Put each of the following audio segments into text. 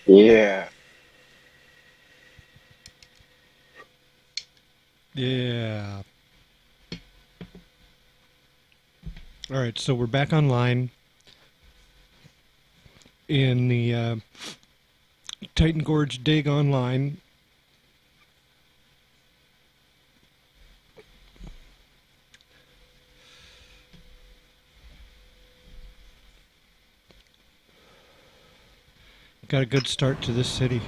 Yeah. Yeah. All right, so we're back online in the Titan Gorge Dig Online. Got a good start to this city.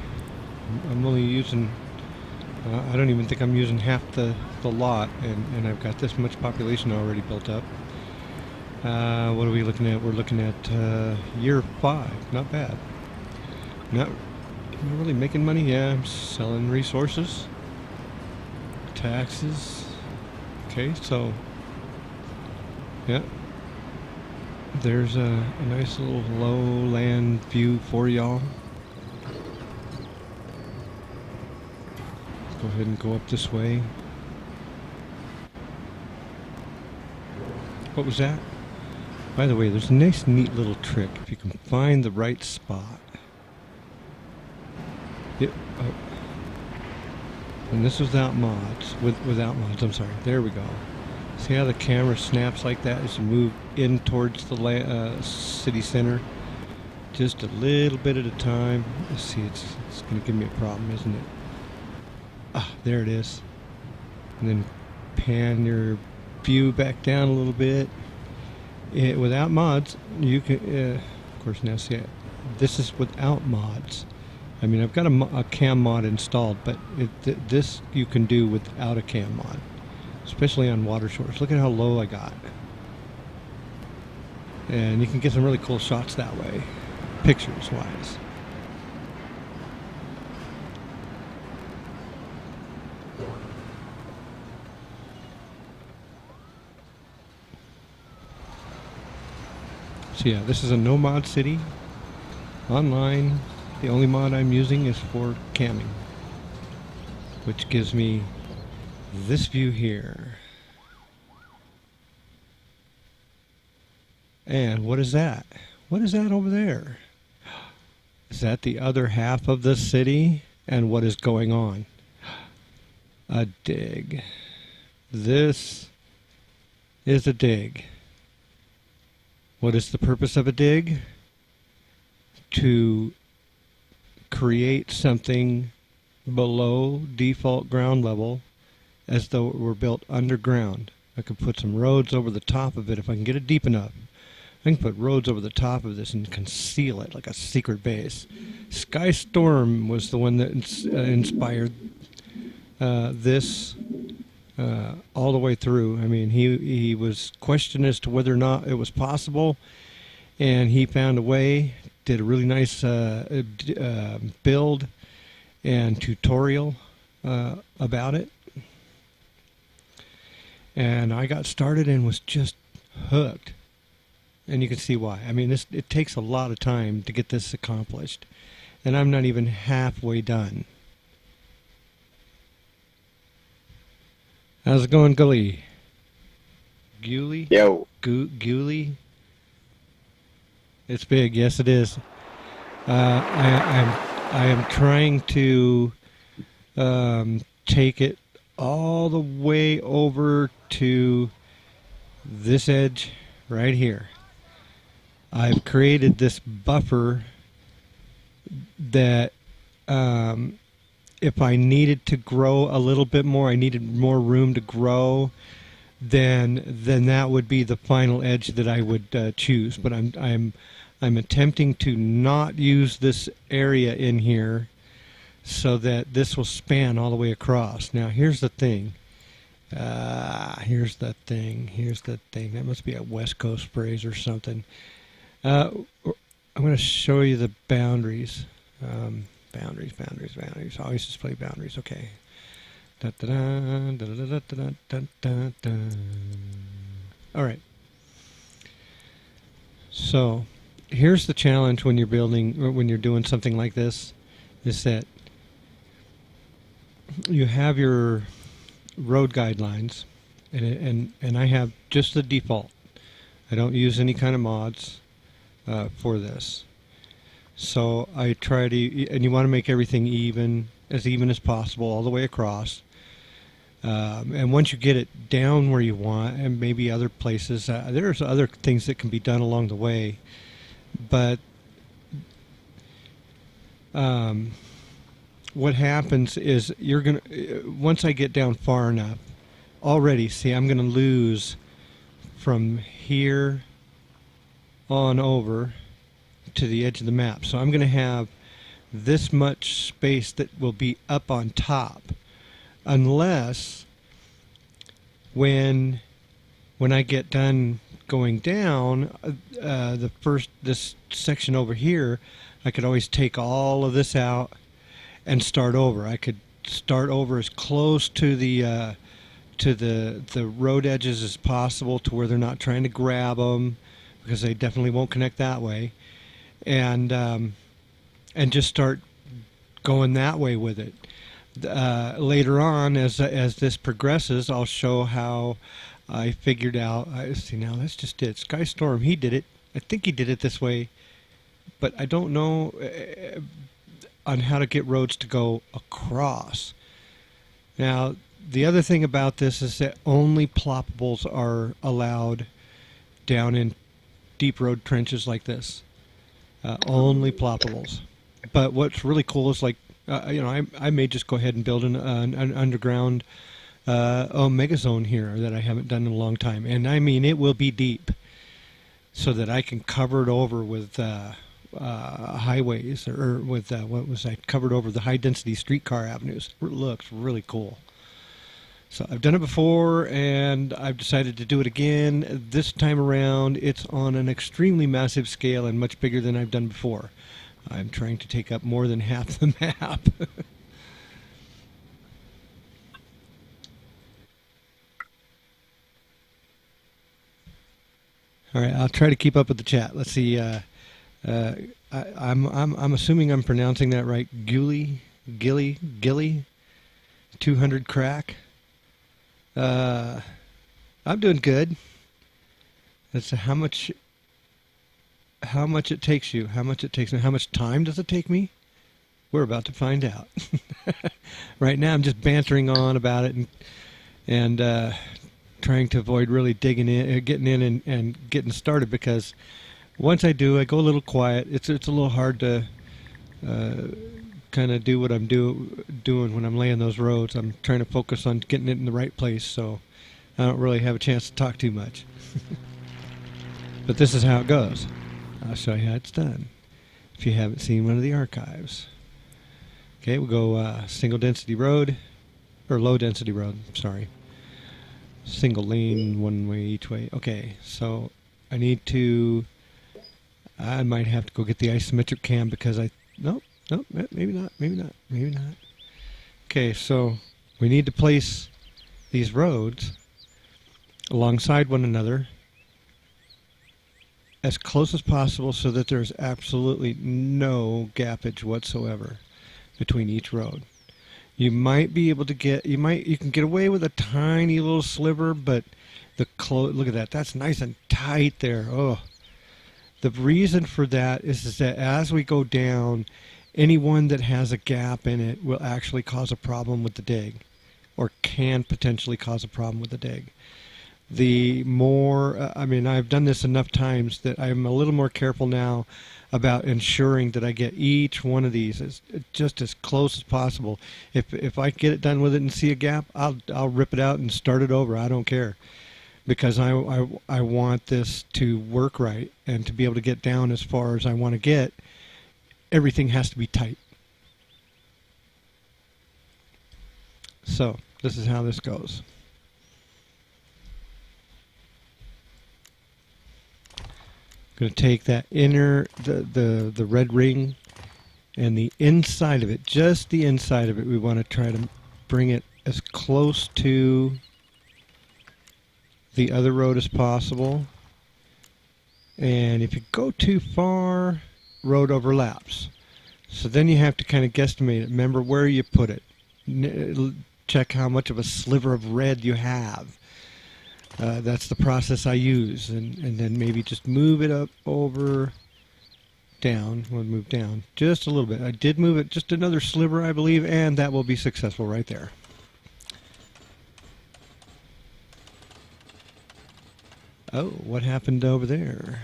I'm only using, I don't even think I'm using half the lot, and I've got this much population already built up. What are we looking at? We're looking at year 5. Not bad. Not really making money. Yeah, I'm selling resources, taxes. Okay, so yeah, there's a nice little lowland view for y'all. Let's go ahead and go up this way. What was that? By the way, there's a nice, neat little trick if you can find the right spot. It, oh, and this was without mods. Without mods, I'm sorry. There we go. See how the camera snaps like that as you move in towards the city center? Just a little bit at a time. Let's see, it's going to give me a problem, isn't it? Ah, there it is. And then pan your view back down a little bit. Without mods, you can, of course, now see, this is without mods. I mean, I've got a cam mod installed, but this you can do without a cam mod, especially on water shores. Look at how low I got. And you can get some really cool shots that way, pictures-wise. So yeah, this is a no mod city, online. The only mod I'm using is for camming, which gives me this view here. And what is that? What is that over there? Is that the other half of the city? And what is going on? A dig. This is a dig. What is the purpose of a dig? To create something below default ground level as though it were built underground. I could put some roads over the top of it if I can get it deep enough. I can put roads over the top of this and conceal it like a secret base. Sky Storm was the one that inspired this all the way through. I mean, he was questioned as to whether or not it was possible, and he found a way. Did a really nice build and tutorial about it, and I got started and was just hooked. And you can see why. I mean, it takes a lot of time to get this accomplished, and I'm not even halfway done. How's it going, Gully? Gully? Yo. Gully? It's big. Yes, it is. I am trying to take it all the way over to this edge right here. I've created this buffer that if I needed to grow a little bit more, I needed more room to grow, then that would be the final edge that I would choose. But I'm attempting to not use this area in here so that this will span all the way across. Now here's the thing. Here's the thing. That must be a West Coast phrase or something. I'm going to show you the boundaries. Boundaries. Always display boundaries. Okay. All right. So here's the challenge when you're building, or when you're doing something like this, is that you have your road guidelines, and I have just the default. I don't use any kind of mods for this. So I try to, and you want to make everything even as possible all the way across. And once you get it down where you want, and maybe other places, there's other things that can be done along the way. But what happens is you're gonna once I get down far enough, already see I'm gonna lose from here on over to the edge of the map. So I'm gonna have this much space that will be up on top, unless when I get done going down, this section over here, I could always take all of this out and start over. I could start over as close to the road edges as possible, to where they're not trying to grab them, because they definitely won't connect that way, and just start going that way with it. Later on, as this progresses, I'll show how I figured out. See, now that's just it. Skystorm, he did it. I think he did it this way, but I don't know on how to get roads to go across. Now, the other thing about this is that only ploppables are allowed down in deep road trenches like this. Only ploppables. But what's really cool is, like, I may just go ahead and build an underground mega zone here that I haven't done in a long time. And I mean, it will be deep, so that I can cover it over with highways, or with covered over the high density streetcar avenues. It looks really cool. So I've done it before, and I've decided to do it again. This time around, it's on an extremely massive scale and much bigger than I've done before. I'm trying to take up more than half the map. All right, I'll try to keep up with the chat. Let's see. I'm assuming I'm pronouncing that right. Gilly, 200 crack. I'm doing good. That's how much it takes you. How much it takes me. How much time does it take me? We're about to find out. Right now, I'm just bantering on about it and trying to avoid really digging in, getting in, and getting started, because once I do, I go a little quiet. It's a little hard to kind of do what I'm doing when I'm laying those roads. I'm trying to focus on getting it in the right place, so I don't really have a chance to talk too much. But this is how it goes. I'll show you how it's done, if you haven't seen one of the archives. Okay, we'll go single density road, or low density road, sorry. Single lane, one way each way. Okay, so I might have to go get the isometric cam, because nope, maybe not. Okay, so we need to place these roads alongside one another as close as possible, so that there's absolutely no gappage whatsoever between each road. You might be able to you can get away with a tiny little sliver, but look at that. That's nice and tight there. Oh, the reason for that is that as we go down, any one that has a gap in it will actually cause a problem with the dig, or can potentially cause a problem with the dig. The more, I've done this enough times that I'm a little more careful now about ensuring that I get each one of these just as close as possible. If I get it done with it and see a gap, I'll rip it out and start it over. I don't care, because I want this to work right, and to be able to get down as far as I want to get. Everything has to be tight. So this is how this goes. Going to take that the red ring, and the inside of it, just the inside of it, we want to try to bring it as close to the other road as possible. And if you go too far, road overlaps. So then you have to kind of guesstimate it. Remember where you put it. Check how much of a sliver of red you have. That's the process I use, and then maybe just move it up over down. We'll move down just a little bit. I did move it just another sliver, I believe, and that will be successful right there. Oh, what happened over there?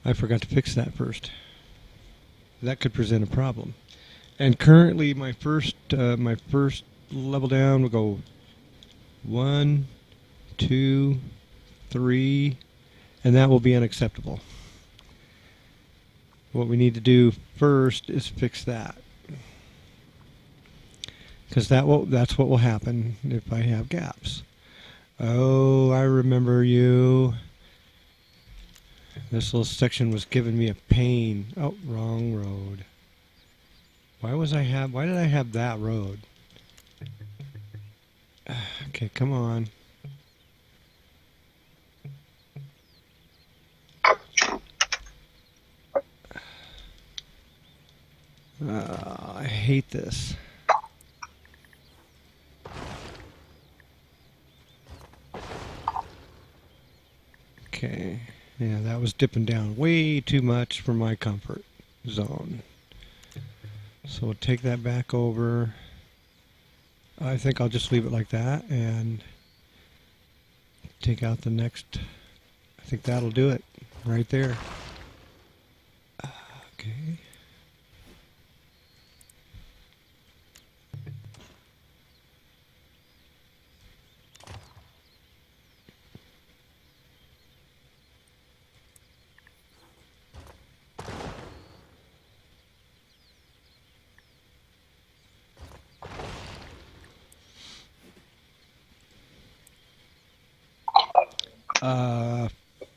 I forgot to fix that first. That could present a problem. And currently, my first level down will go 1, 2, 3, and that will be unacceptable. What we need to do first is fix that, because that's what will happen if I have gaps. Oh, I remember you. This little section was giving me a pain. Oh, wrong road. Why did I have that road? Okay, come on. I hate this. Okay. Yeah, that was dipping down way too much for my comfort zone. So we'll take that back over. I think I'll just leave it like that and take out the next. I think that'll do it right there. Okay.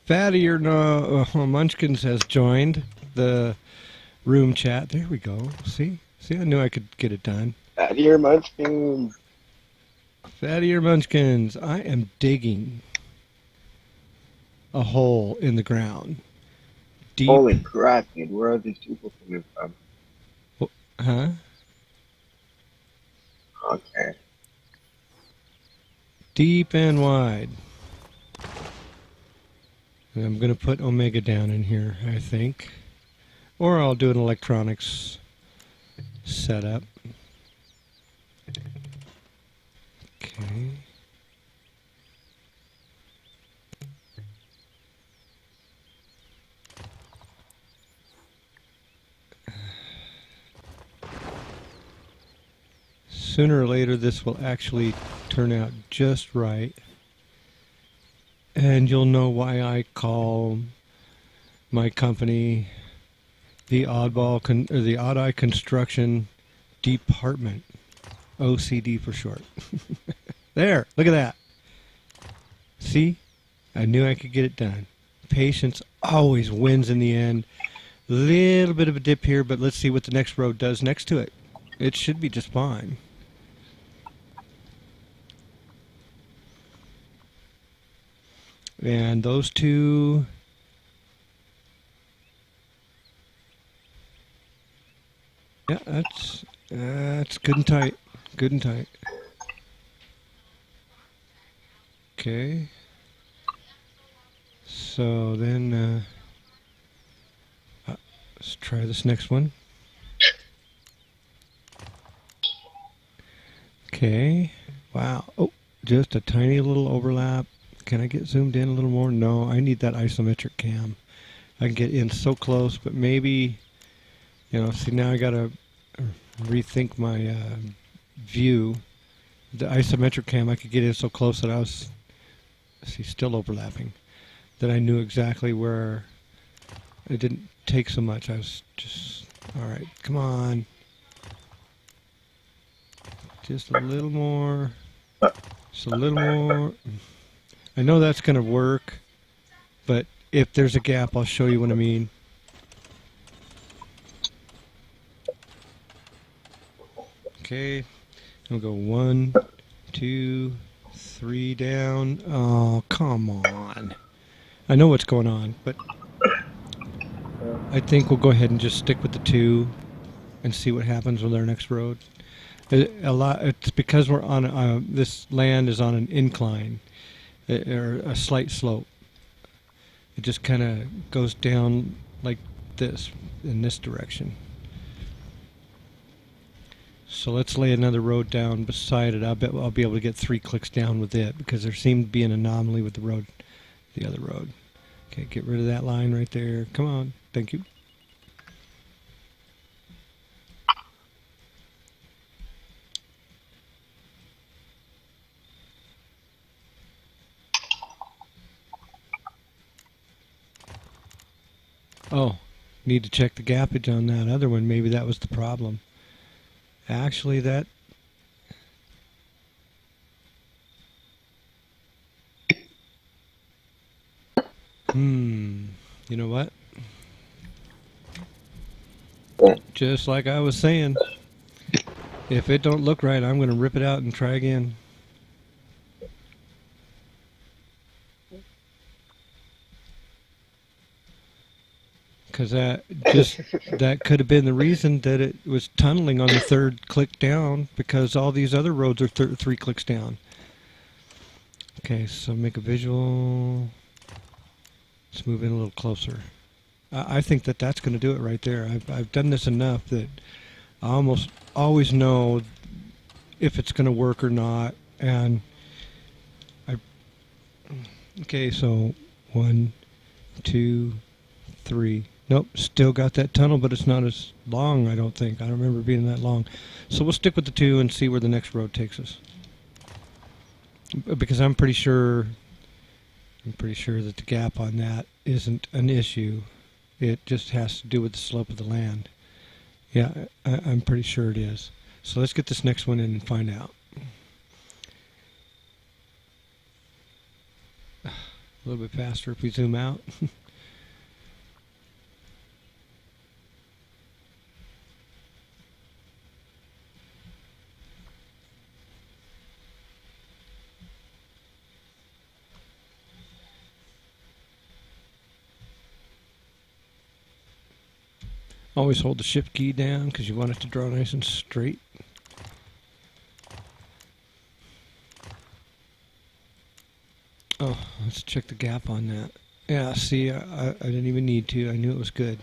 Fatty or no, Munchkins has joined the room chat. There we go. See, I knew I could get it done. Fatty or Munchkins. Fatty or Munchkins. I am digging a hole in the ground. Deep. Holy crap, dude! Where are these people coming from? Huh? Okay. Deep and wide. And I'm going to put Omega down in here, I think. Or I'll do an electronics setup. Okay. Sooner or later this will actually turn out just right. And you'll know why I call my company the the Odd Eye Construction Department, OCD for short. There, look at that. See, I knew I could get it done. Patience always wins in the end. Little bit of a dip here, but let's see what the next road does next to it. It should be just fine. And those two, yeah, that's good and tight, good and tight. Okay, so then let's try this next one. Okay, wow, oh, just a tiny little overlap. Can I get zoomed in a little more? No, I need that isometric cam. I can get in so close, but maybe, you know, see now I gotta rethink my view. The isometric cam, I could get in so close that I was, see, still overlapping, that I knew exactly where it didn't take so much. I was just, all right, come on. Just a little more, just a little more. I know that's going to work, but if there's a gap, I'll show you what I mean. Okay, I'll go 1, 2, 3 down. Oh, come on. I know what's going on, but I think we'll go ahead and just stick with the 2 and see what happens with our next road. It's because we're on this land is on an incline. Or a slight slope. It just kind of goes down like this, in this direction. So let's lay another road down beside it. I bet I'll be able to get 3 clicks down with it because there seemed to be an anomaly with the road, the other road. Okay, get rid of that line right there. Come on. Thank you. Oh, need to check the gappage on that other one. Maybe that was the problem. Actually, that... You know what? Just like I was saying, if it don't look right, I'm going to rip it out and try again. Because that could have been the reason that it was tunneling on the 3rd click down, because all these other roads are 3 clicks down. Okay, so make a visual. Let's move in a little closer. I think that that's going to do it right there. I've done this enough that I almost always know if it's going to work or not. And okay, so 1, 2, 3. Nope, still got that tunnel, but it's not as long, I don't think. I don't remember it being that long. So we'll stick with the 2 and see where the next road takes us. Because I'm pretty sure that the gap on that isn't an issue. It just has to do with the slope of the land. Yeah, I'm pretty sure it is. So let's get this next one in and find out. A little bit faster if we zoom out. Always hold the shift key down because you want it to draw nice and straight. Oh, let's check the gap on that. Yeah, see, I didn't even need to. I knew it was good.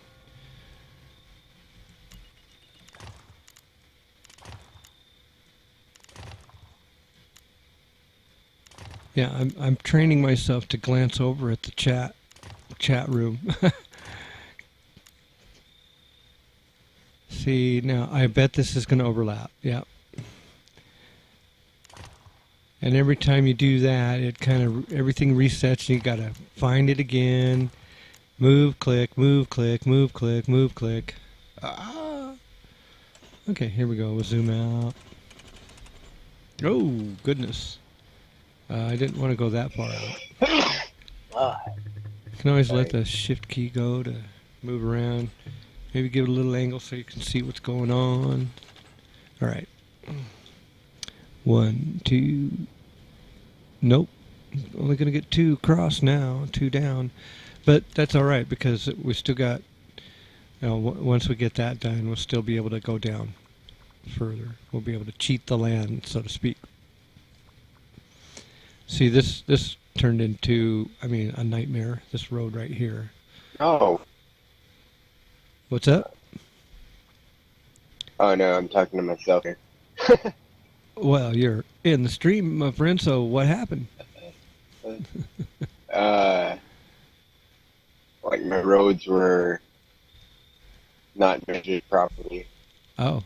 Yeah, I'm training myself to glance over at the chat room. See, now I bet this is going to overlap. Yeah. And every time you do that, it kind of, everything resets and you got to find it again. Move, click, move, click, move, click, move, click. Ah. Okay, here we go. We'll zoom out. Oh, goodness. I didn't want to go that far out. You can always let the shift key go to move around. Maybe give it a little angle so you can see what's going on. All right. 1, 2. Nope. Only going to get 2 across now, 2 down. But that's all right because we still got, you know, once we get that done, we'll still be able to go down further. We'll be able to cheat the land, so to speak. See, this turned into, I mean, a nightmare, this road right here. Oh. What's up? Oh no, I'm talking to myself here. Well, you're in the stream, my friend, so what happened? Like my roads were not measured properly. Oh.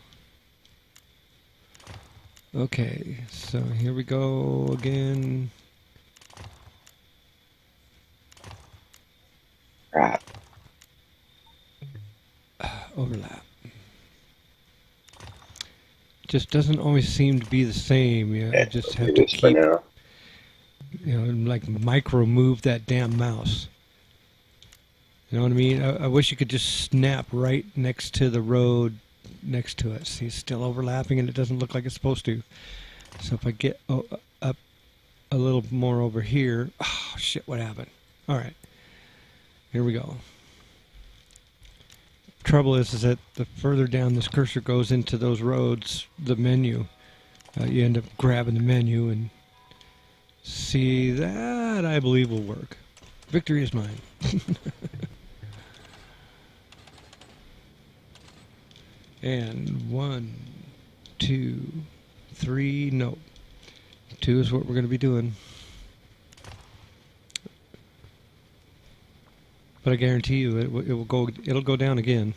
Okay, so here we go again. Crap. Overlap. Just doesn't always seem to be the same. You know, I just have to keep, you know, like micro move that damn mouse. You know what I mean? I wish you could just snap right next to the road next to it. See, it's still overlapping and it doesn't look like it's supposed to. So if I get up a little more over here, oh shit, what happened? All right, here we go. Trouble is that the further down this cursor goes into those roads, the menu, you end up grabbing the menu and see that I believe will work. Victory is mine. And 1, 2, 3. No. 2 is what we're going to be doing. But I guarantee you, it will go. It'll go down again.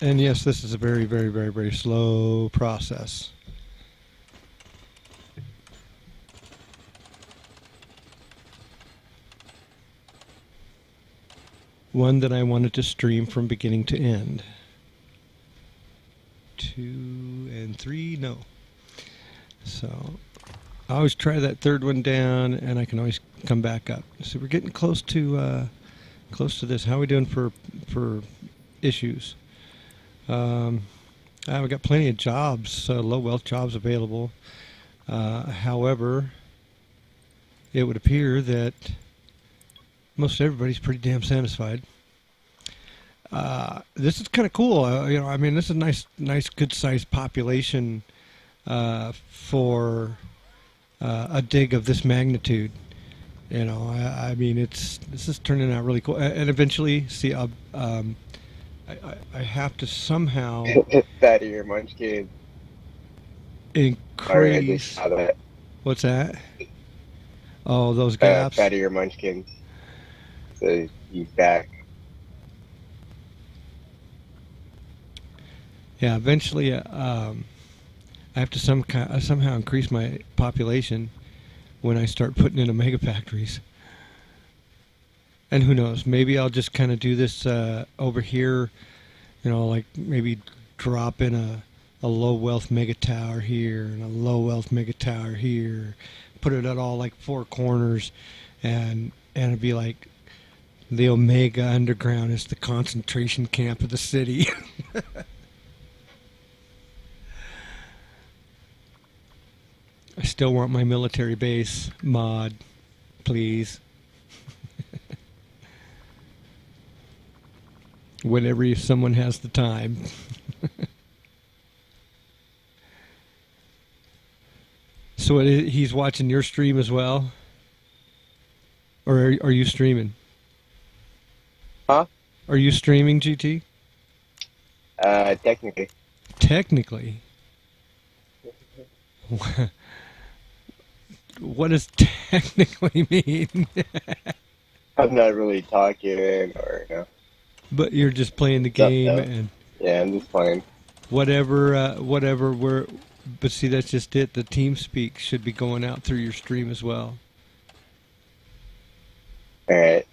And yes, this is a very, very, very, very slow process. One that I wanted to stream from beginning to end. 2 and 3, no. So I always try that third one down, and I can always come back up. So we're getting close to this. How are we doing for issues? I've got plenty of jobs, low wealth jobs available. However, it would appear that most everybody's pretty damn satisfied. This is kind of cool. I mean, this is a nice, good-sized population for a dig of this magnitude. I mean, this is turning out really cool. And eventually, see, I have to somehow Fat of your munchkin. Sorry, I just increase. saw that. What's that? Oh, those gaps. Fat of your munchkin. So he's back. Yeah, eventually, I have to somehow increase my population when I start putting in mega factories. And who knows? Maybe I'll just kind of do this over here. Like maybe drop in a low wealth mega tower here and a low wealth mega tower here. Put it at all like 4 corners, and it'd be like the Omega Underground is the concentration camp of the city. I still want my military base mod, please. Whenever someone has the time. So he's watching your stream as well? Or are you streaming? Huh? Are you streaming, GT? Technically. Technically? What does technically mean? I'm not really talking or no. But you're just playing the game and yeah, I'm just playing. Whatever we're. But see, that's just it. The team speak should be going out through your stream as well. All right.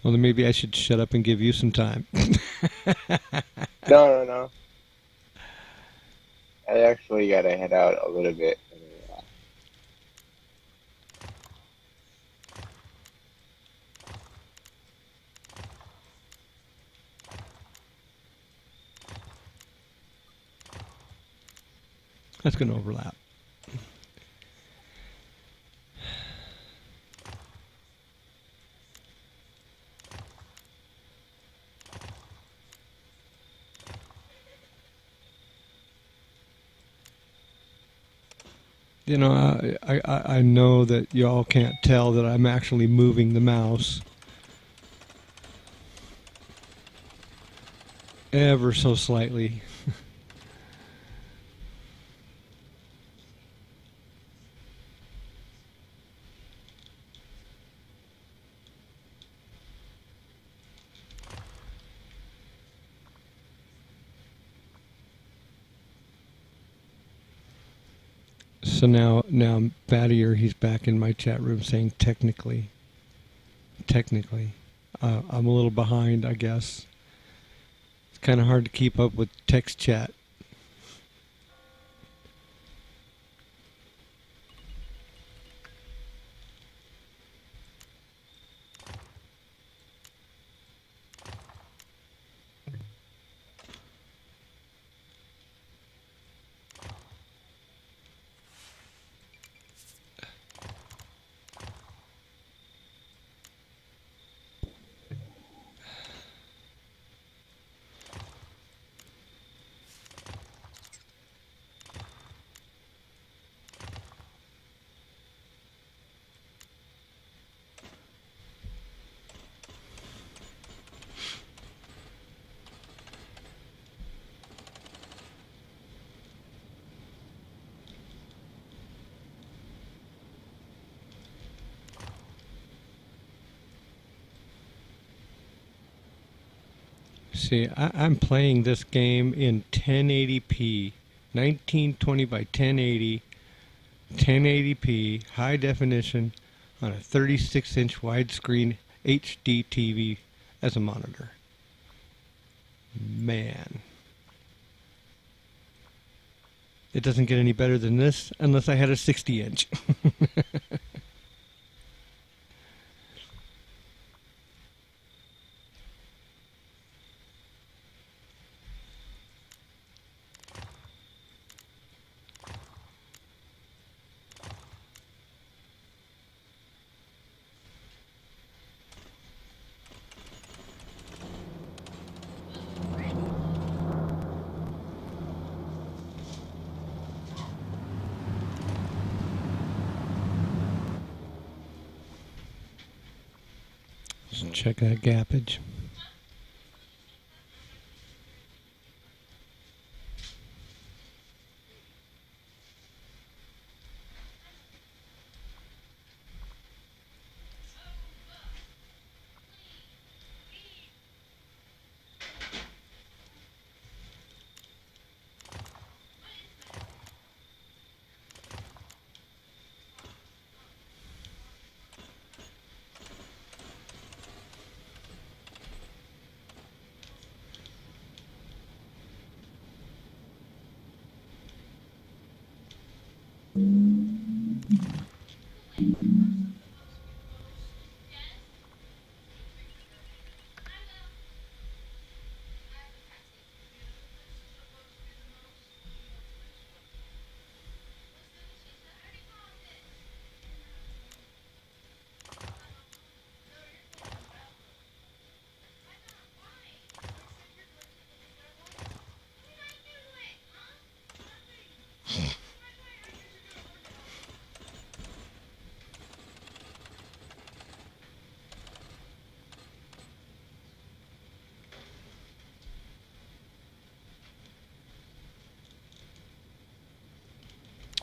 Well, then maybe I should shut up and give you some time. No. I actually gotta head out a little bit. That's going to overlap. I know that y'all can't tell that I'm actually moving the mouse ever so slightly. So now Battier, he's back in my chat room saying technically. I'm a little behind, I guess. It's kind of hard to keep up with text chat. See, I'm playing this game in 1080p, 1920 by 1080, 1080p, high definition, on a 36-inch widescreen HD TV as a monitor. Man. It doesn't get any better than this unless I had a 60-inch. Just check that gappage.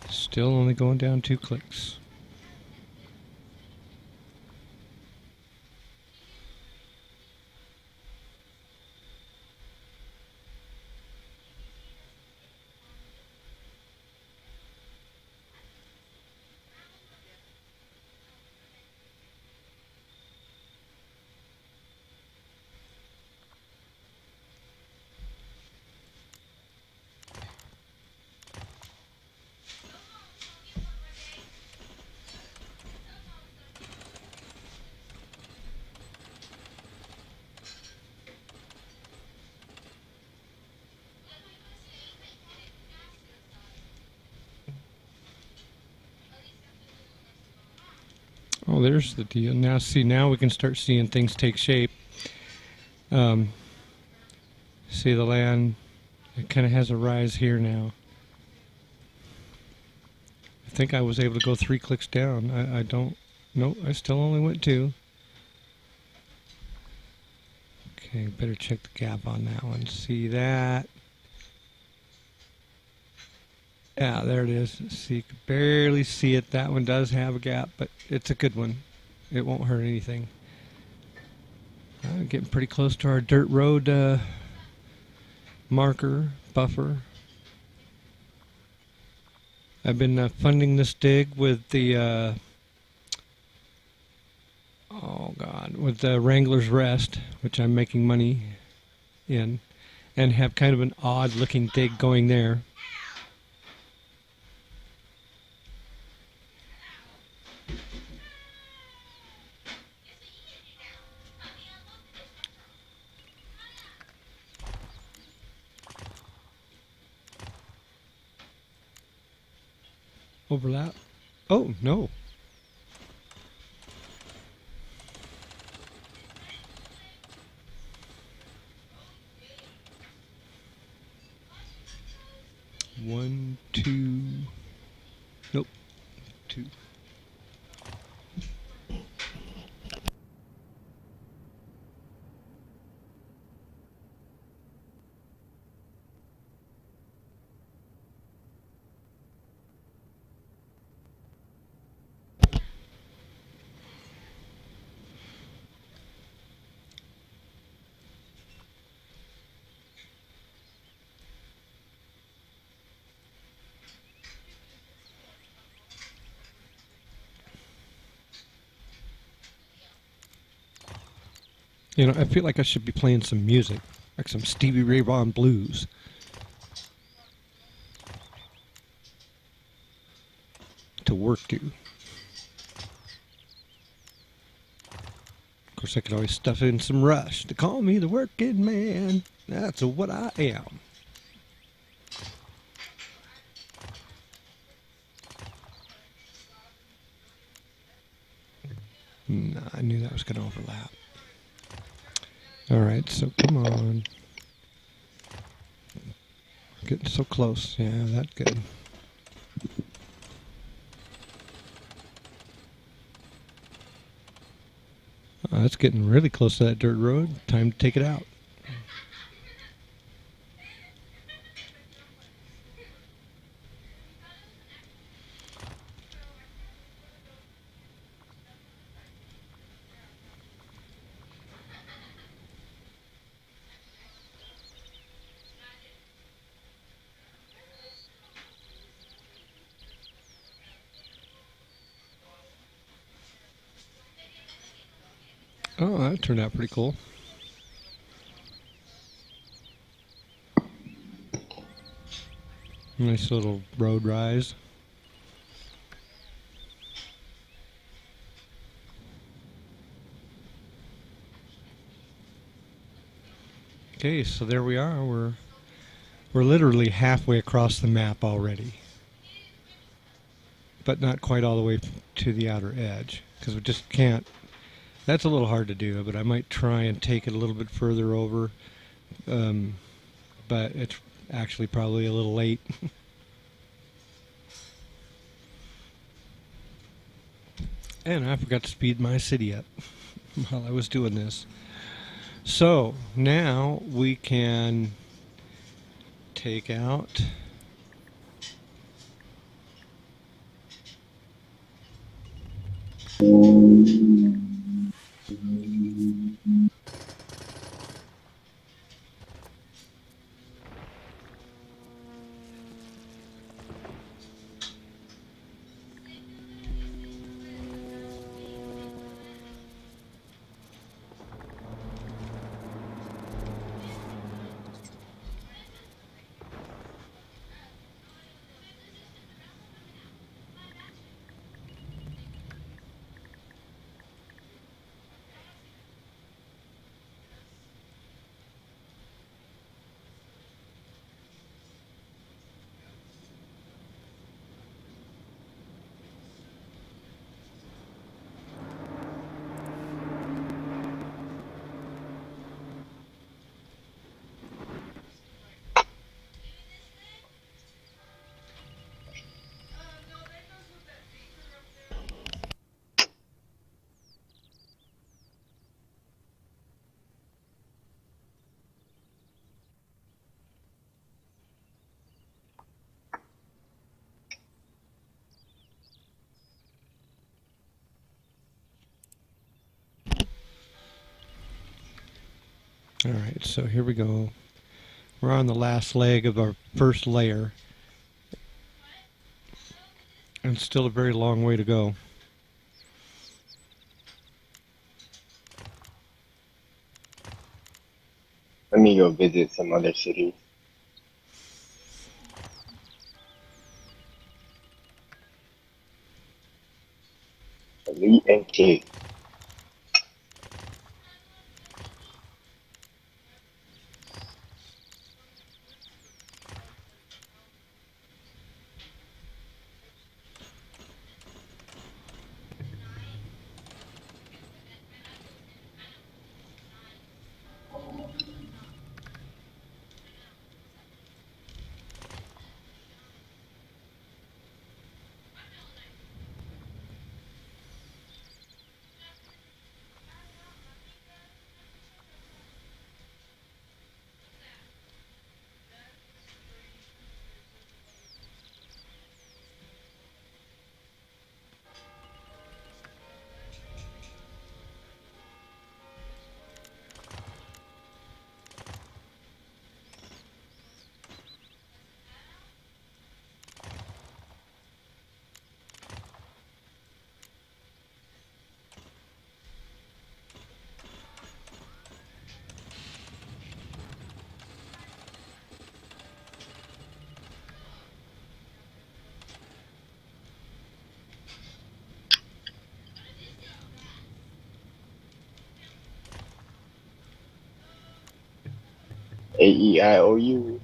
Still only going down 2 clicks. Oh, there's the deal. Now, see, now we can start seeing things take shape. See the land, it kind of has a rise here now. I think I was able to go 3 clicks down. I don't, nope, I still only went 2. Okay, better check the gap on that one. See that? Yeah, there it is. See, you can barely see it. That one does have a gap, but it's a good one. It won't hurt anything. Getting pretty close to our dirt road marker, buffer. I've been funding this dig with the, with the Wrangler's Rest, which I'm making money in. and have kind of an odd looking dig going there. Overlap. Oh, no. One, two. Nope. Two. You know, I feel like I should be playing some music, like some Stevie Ray Vaughan blues. To work to. Of course, I could always stuff in some Rush to call me the working man. That's what I am. No, I knew that was going to overlap. All right, so come on. Getting so close. Yeah, that's good. That's getting really close to that dirt road. Time to take it out. Oh, that turned out pretty cool. Nice little road rise. Okay, so there we are. We're literally halfway across the map already, but not quite all the way to the outer edge because we just can't. That's a little hard to do, but I might try and take it a little bit further over. But it's actually probably a little late. And I forgot to speed my city up while I was doing this. So now we can take out All right, so here we go. We're on the last leg of our first layer. And still a very long way to go. Let me go visit some other cities. Elite and K. AEIOU.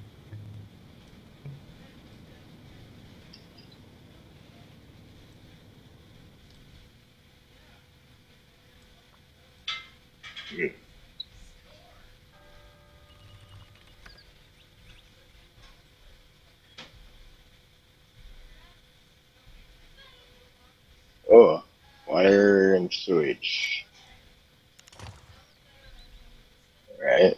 Oh, water and sewage. Right.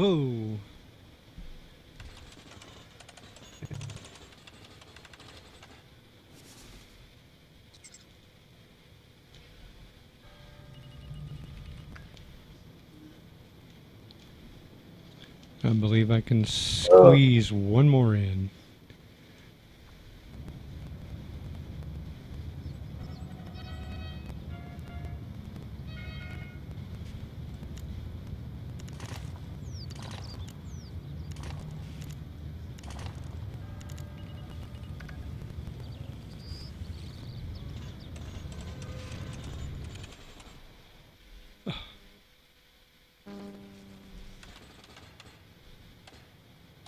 Whoa. I believe I can squeeze one more in.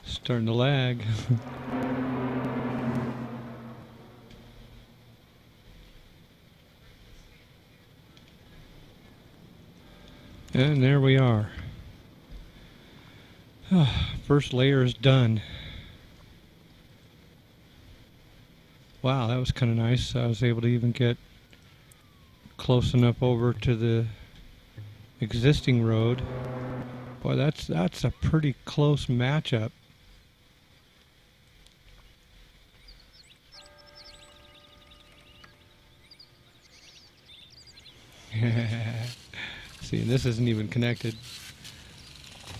Starting to lag. And there we are. First layer is done. Wow, that was kind of nice. I was able to even get close enough over to the existing road. Boy, that's a pretty close matchup. See, this isn't even connected.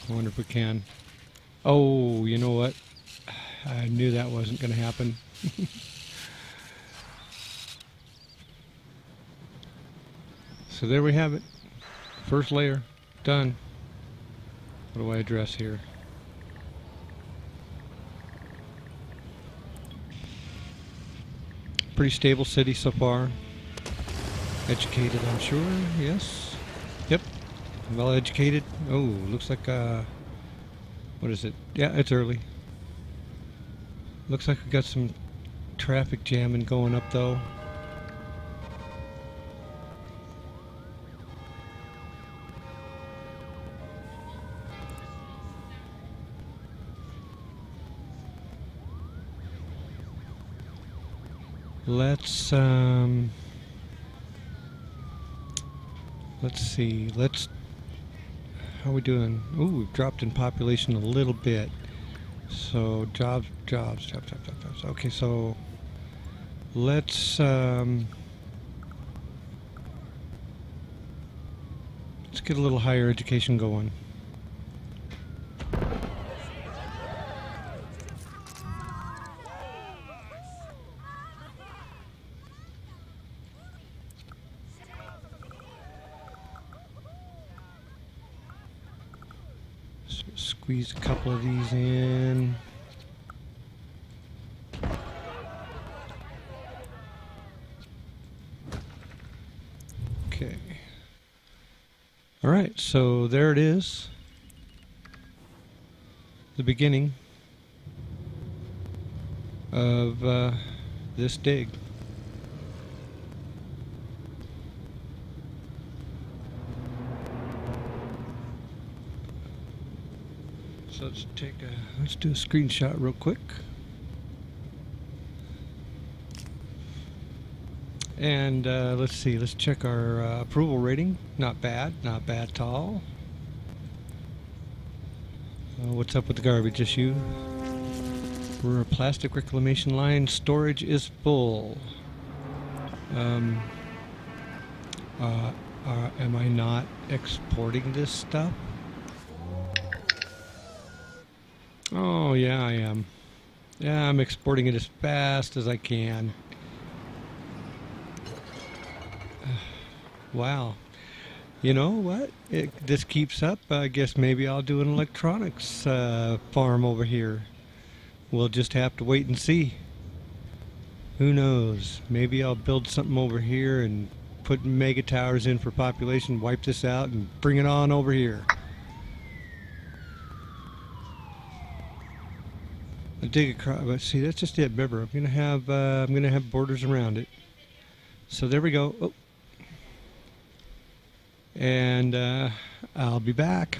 I wonder if we can. Oh, you know what? I knew that wasn't going to happen. So there we have it. First layer done. What do I address here? Pretty stable city so far. Educated, I'm sure. Yes. Yep. Well educated. Oh, looks like what is it? Yeah, it's early. Looks like we got some traffic jamming going up though. Let's see. How are we doing? Ooh, we've dropped in population a little bit. So jobs. Okay, so let's get a little higher education going. Squeeze a couple of these in. Okay. All right, so there it is. The beginning of this dig. So let's do a screenshot real quick. And let's see, let's check our approval rating. Not bad at all. What's up with the garbage issue? We're a plastic reclamation line. Storage is full. Am I not exporting this stuff? Oh, yeah, I am. Yeah, I'm exporting it as fast as I can. Wow. You know what? This keeps up. I guess maybe I'll do an electronics farm over here. We'll just have to wait and see. Who knows? Maybe I'll build something over here and put mega towers in for population, wipe this out, and bring it on over here. I dig across, but see, that's just it. Remember, I'm gonna have borders around it. So there we go. Oh. And I'll be back.